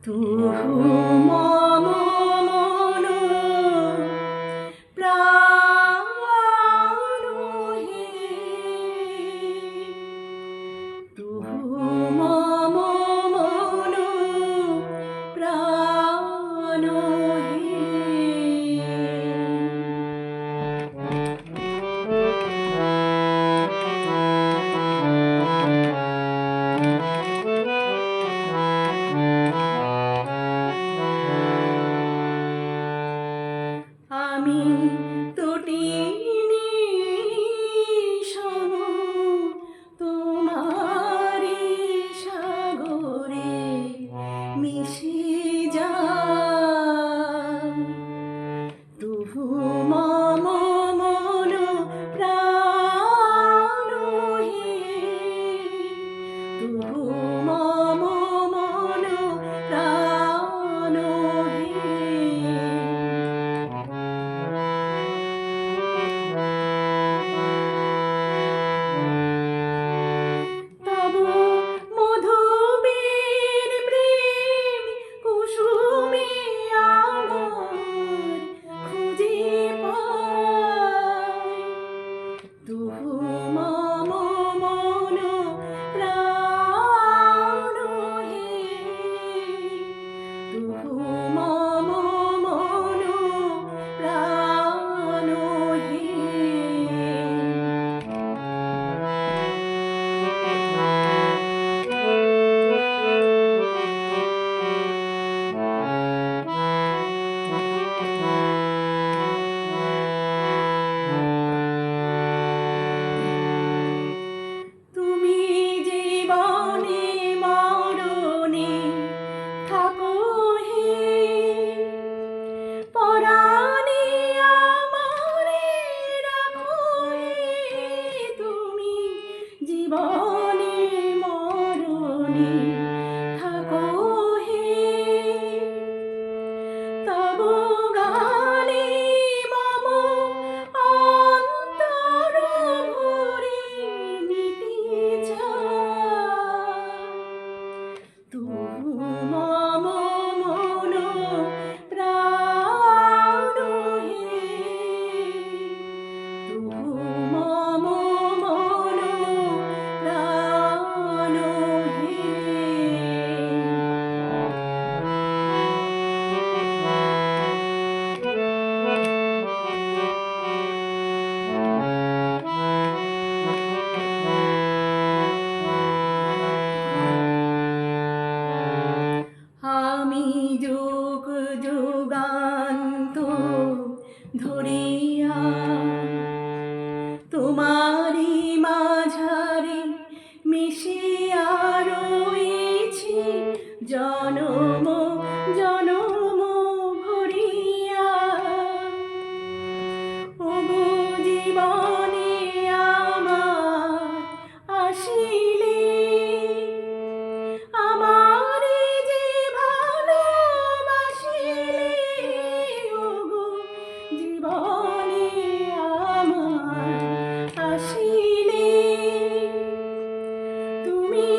তুহু মম মন প্রাণ হে, তুহু মম মন প্রাণ হে। আমি তটিনী সম তোমারি সাগরে মিশে যাই। তুহু মম মন প্রাণ হে, তুহু মম মন প্রাণ হে। তব মধুবীর প্রেম কুসুমে আমার খুঁজে পাই। তুহু মম মন প্রাণ হে, তুহু মম মন প্রাণ হে। তুমি জীবনে মরণে থাকো হে, পরাণে আমারে রাখো হে। তুমি জীবনে মরণে থাকো হে, তব গানে মম অন্তর ভরে মিটে যায়। তুহু মম মন প্রাণ হে, তুহু মম মন প্রাণ হে। আমি যুগ যুগান্ত ধরিয়া তোমারি মাঝারে মিশিয়া রয়েছি জনম জনম ভরিয়া। ওগো জীবনে আমার আসিলে আমারে যে ভালোবাসিলে, ওগো জীবনে আমার আসিলে তুমি